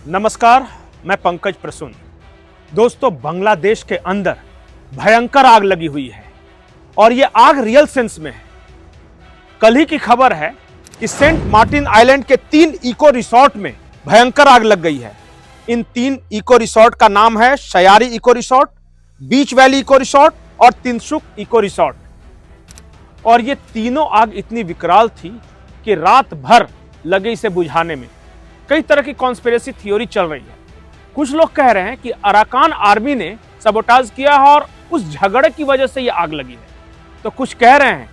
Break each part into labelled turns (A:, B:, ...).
A: नमस्कार, मैं पंकज प्रसून। दोस्तों, बांग्लादेश के अंदर भयंकर आग लगी हुई है और ये आग रियल सेंस में है। कल ही की खबर है कि सेंट मार्टिन आइलैंड के 3 इको रिसोर्ट में भयंकर आग लग गई है। इन 3 इको रिसोर्ट का नाम है शयारी इको रिसोर्ट, बीच वैली इको रिसोर्ट और तिनसुक इको रिसोर्ट। और ये तीनों आग इतनी विकराल थी कि रात भर लगे इसे बुझाने में। कई तरह की कॉन्स्पिरेसी थ्योरी चल रही है। कुछ लोग कह रहे हैं कि अराकान आर्मी ने सबोटाज किया है और उस झगड़े की वजह से यह आग लगी है। तो कुछ कह रहे हैं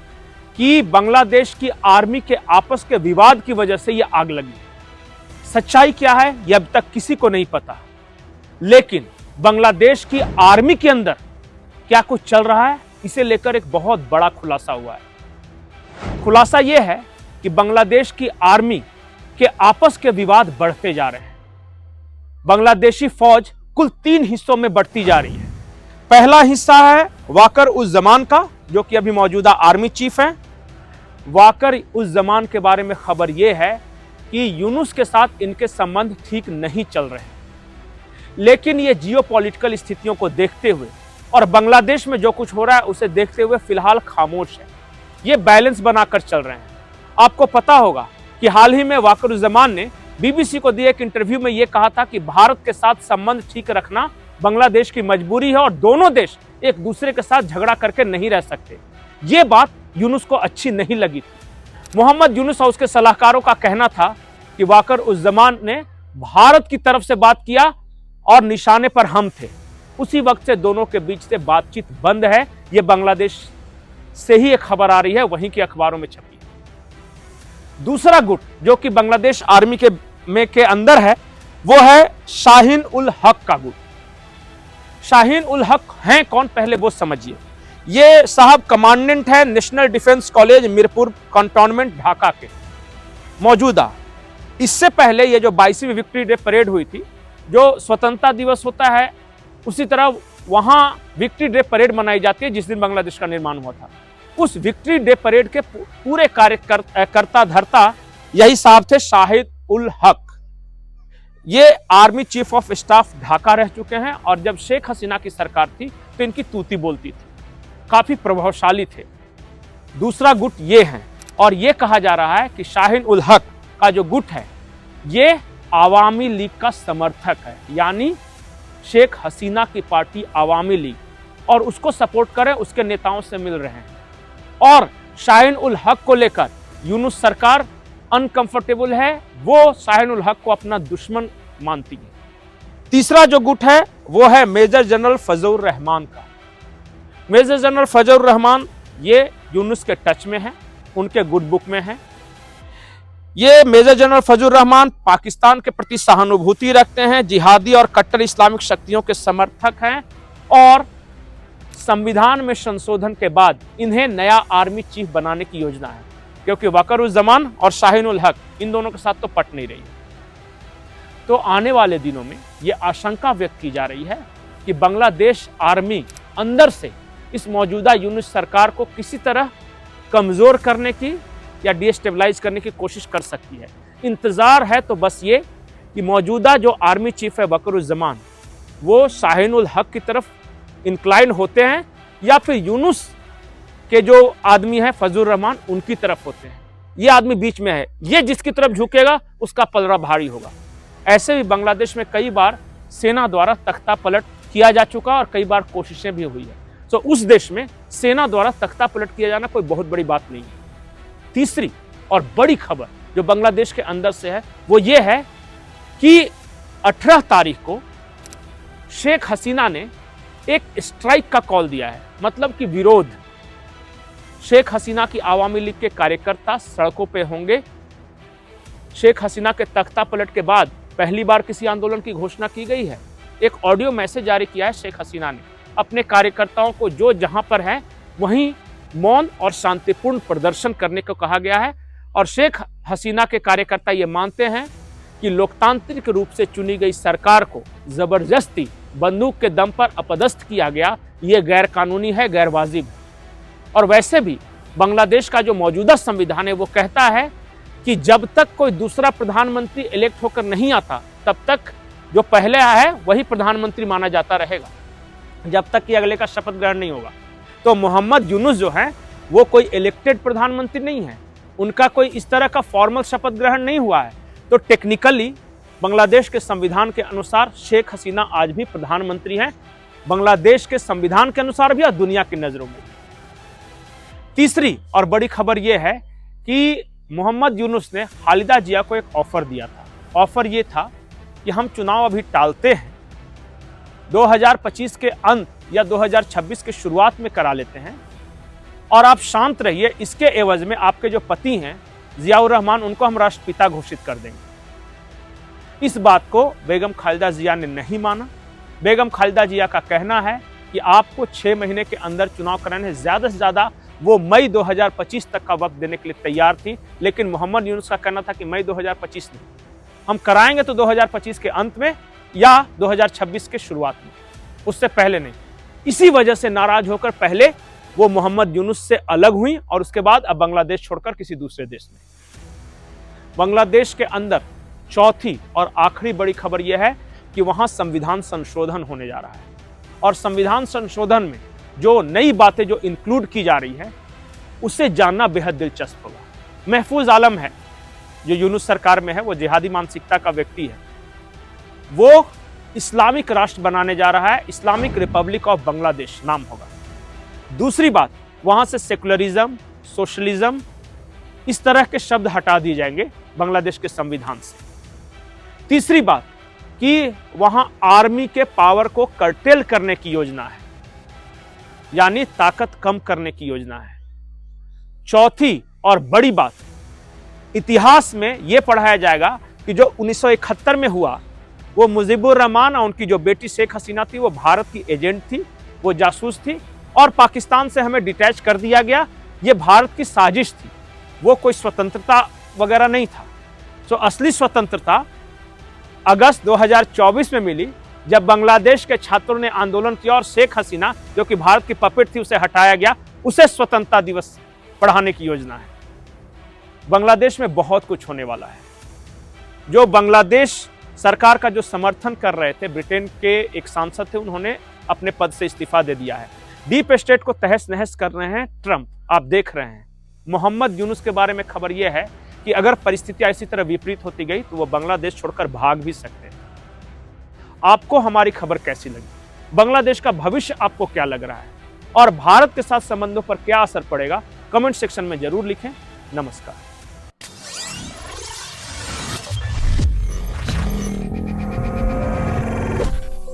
A: कि बांग्लादेश की आर्मी के आपस के विवाद की वजह से यह आग लगी है। सच्चाई क्या है यह अब तक किसी को नहीं पता, लेकिन बांग्लादेश की आर्मी के अंदर क्या कुछ चल रहा है, इसे लेकर एक बहुत बड़ा खुलासा हुआ है। खुलासा यह है कि बांग्लादेश की आर्मी के आपस के विवाद बढ़ते जा रहे हैं। बांग्लादेशी फौज कुल 3 हिस्सों में बढ़ती जा रही है। पहला हिस्सा है वाकर उस जमान का, जो कि अभी मौजूदा आर्मी चीफ हैं। वाकर उस जमान के बारे में खबर यह है कि यूनुस के साथ इनके संबंध ठीक नहीं चल रहे हैं, लेकिन ये जियोपॉलिटिकल स्थितियों को देखते हुए और बांग्लादेश में जो कुछ हो रहा है उसे देखते हुए फिलहाल खामोश है। ये बैलेंस बनाकर चल रहे हैं। आपको पता होगा कि हाल ही में वाकरुज़्ज़मान ने बीबीसी को दिए एक इंटरव्यू में यह कहा था कि भारत के साथ संबंध ठीक रखना बांग्लादेश की मजबूरी है और दोनों देश एक दूसरे के साथ झगड़ा करके नहीं रह सकते। यह बात यूनुस को अच्छी नहीं लगी थी। मोहम्मद यूनुस और उसके सलाहकारों का कहना था कि वाकरुज़्ज़मान ने भारत की तरफ से बात किया और निशाने पर हम थे। उसी वक्त से दोनों के बीच से बातचीत बंद है। यह बांग्लादेश से ही एक खबर आ रही है, वहीं के अखबारों में छपी है। दूसरा गुट जो कि बांग्लादेश आर्मी के अंदर है, वो है शाहीन उल हक का गुट। शाहीन उल हक हैं कौन, पहले वो समझिए। ये साहब कमांडेंट है national defence college Mirpur cantonment Dhaka के मौजूदा। इससे पहले ये जो 22वीं विक्ट्री डे परेड हुई थी, जो स्वतंत्रता दिवस होता है उसी तरह वहां विक्ट्री डे परेड मनाई जाती है जिस दिन बांग्लादेश का निर्माण हुआ था। उस विक्ट्री डे परेड के पूरे कार्यकर्ता धर्ता यही साहब थे, शाहिद उल हक। ये army chief of staff Dhaka रह चुके हैं और जब शेख हसीना की सरकार थी तो इनकी तूती बोलती थी, काफी प्रभावशाली थे। दूसरा गुट ये है और ये कहा जा रहा है कि शाहीन उल हक का जो गुट है ये आवामी लीग का समर्थक है, यानी शेख हसीना की पार्टी आवामी लीग, और उसको सपोर्ट करें, उसके नेताओं से मिल रहे हैं। और शाहीन उल हक को लेकर यूनुस सरकार अनकंफर्टेबल है, वो शाहीन उल हक को अपना दुश्मन मानती है। तीसरा जो गुट है वो है मेजर जनरल फजलुर रहमान का। मेजर जनरल फजलुर रहमान ये यूनुस के टच में है, उनके गुड बुक में है। ये मेजर जनरल फजलुर रहमान पाकिस्तान के प्रति सहानुभूति रखते हैं, जिहादी और कट्टर इस्लामिक शक्तियों के समर्थक हैं और संविधान में संशोधन के बाद इन्हें नया आर्मी चीफ बनाने की योजना है, क्योंकि वाकरुज़्ज़मान और शाहीन उल हक इन दोनों के साथ तो पट नहीं रही है। तो आने वाले दिनों में यह आशंका व्यक्त की जा रही है कि बांग्लादेश आर्मी अंदर से इस मौजूदा यूनुस सरकार को किसी तरह कमजोर करने की या डिस्टेबलाइज करने की कोशिश कर सकती है। इंतजार है तो बस ये कि मौजूदा जो आर्मी चीफ है वाकरुज़्ज़मान, वो शाहीन उल हक की तरफ इंक्लाइन होते हैं या फिर यूनुस के जो आदमी है फजलुर रहमान उनकी तरफ होते हैं। ये आदमी बीच में है, ये जिसकी तरफ झुकेगा उसका पलड़ा भारी होगा। ऐसे भी बांग्लादेश में कई बार सेना द्वारा तख्ता पलट किया जा चुका और कई बार कोशिशें भी हुई है। तो उस देश में सेना द्वारा तख्ता पलट किया जाना कोई बहुत बड़ी बात नहीं है। तीसरी और बड़ी खबर जो बांग्लादेश के अंदर से है वो ये है कि 18 तारीख को शेख हसीना ने एक स्ट्राइक का कॉल दिया है, मतलब कि विरोध। शेख हसीना की आवामी लीग के कार्यकर्ता सड़कों पे होंगे। शेख हसीना के तख्ता पलट के बाद पहली बार किसी आंदोलन की घोषणा की गई है। एक ऑडियो मैसेज जारी किया है शेख हसीना ने अपने कार्यकर्ताओं को, जो जहां पर है वहीं मौन और शांतिपूर्ण प्रदर्शन करने को कहा गया है। और शेख हसीना के कार्यकर्ता ये मानते हैं कि लोकतांत्रिक रूप से चुनी गई सरकार को जबरदस्ती बंदूक के दम पर अपदस्थ किया गया, ये गैर कानूनी है, गैर वाजिब है। और वैसे भी बांग्लादेश का जो मौजूदा संविधान है वो कहता है कि जब तक कोई दूसरा प्रधानमंत्री इलेक्ट होकर नहीं आता तब तक जो पहले आया है वही प्रधानमंत्री माना जाता रहेगा जब तक कि अगले का शपथ ग्रहण नहीं होगा। तो मोहम्मद यूनुस जो है वो कोई इलेक्टेड प्रधानमंत्री नहीं है, उनका कोई इस तरह का फॉर्मल शपथ ग्रहण नहीं हुआ है। तो टेक्निकली बांग्लादेश के संविधान के अनुसार शेख हसीना आज भी प्रधानमंत्री हैं, बांग्लादेश के संविधान के अनुसार भी और दुनिया की नजरों में। तीसरी और बड़ी खबर यह है कि मोहम्मद यूनुस ने खालिदा जिया को एक ऑफर दिया था। ऑफर यह था कि हम चुनाव अभी टालते हैं, 2025 के अंत या 2026 के शुरुआत में करा लेते हैं और आप शांत रहिए, इसके एवज में आपके जो पति हैं जियाउर रहमान, उनको हम राष्ट्रपिता घोषित कर देंगे। इस बात को बेगम खालिदा जिया ने नहीं माना। बेगम खालिदा जिया का कहना है कि आपको 6 महीने के अंदर चुनाव कराने हैं, ज्यादा से ज्यादा वो मई 2025 तक का वक्त देने के लिए तैयार थी, लेकिन मोहम्मद यूनुस का कहना था कि मई 2025 नहीं, हम कराएंगे तो 2025 के अंत में या 2026 के शुरुआत में, उससे पहले नहीं। इसी वजह से नाराज होकर पहले वो मोहम्मद यूनुस से अलग हुई और उसके बाद अब बांग्लादेश छोड़कर किसी दूसरे देश में। बांग्लादेश के अंदर चौथी और आखिरी बड़ी खबर यह है कि वहां संविधान संशोधन होने जा रहा है और संविधान संशोधन में जो नई बातें जो इंक्लूड की जा रही है उसे जानना बेहद दिलचस्प होगा। महफूज आलम है जो यूनुस सरकार में है, वो जिहादी मानसिकता का व्यक्ति है, वो इस्लामिक राष्ट्र बनाने जा रहा है, इस्लामिक रिपब्लिक ऑफ बांग्लादेश नाम होगा। दूसरी बात, वहां से सेकुलरिज्म, सोशलिज्म, इस तरह के शब्द हटा दिए जाएंगे बांग्लादेश के संविधान से। तीसरी बात कि वहां आर्मी के पावर को कर्टेल करने की योजना है, यानी ताकत कम करने की योजना है। चौथी और बड़ी बात, इतिहास में यह पढ़ाया जाएगा कि जो 1971 में हुआ वो मुजीबुर रहमान और उनकी जो बेटी शेख हसीना थी वो भारत की एजेंट थी, वो जासूस थी और पाकिस्तान से हमें डिटैच कर दिया गया, ये भारत की साजिश थी, वो कोई स्वतंत्रता वगैरह नहीं था। तो असली स्वतंत्रता अगस्त 2024 में मिली जब बांग्लादेश के छात्रों ने आंदोलन किया और शेख हसीना जो कि भारत की पपेट थी उसे हटाया गया, उसे स्वतंत्रता दिवस पढ़ाने की योजना है। बांग्लादेश में बहुत कुछ होने वाला है। जो बांग्लादेश सरकार का जो समर्थन कर रहे थे, ब्रिटेन के एक सांसद थे, उन्होंने अपने पद से इस्तीफा दे दिया है। डीप स्टेट को तहस नहस कर रहे हैं ट्रंप, आप देख रहे हैं। मोहम्मद यूनुस के बारे में खबर यह है कि अगर परिस्थितियां इसी तरह विपरीत होती गई तो वो बांग्लादेश छोड़कर भाग भी सकते हैं। आपको हमारी खबर कैसी लगी? बांग्लादेश का भविष्य आपको क्या लग रहा है और भारत के साथ संबंधों पर क्या असर पड़ेगा? कमेंट सेक्शन में जरूर लिखें। नमस्कार।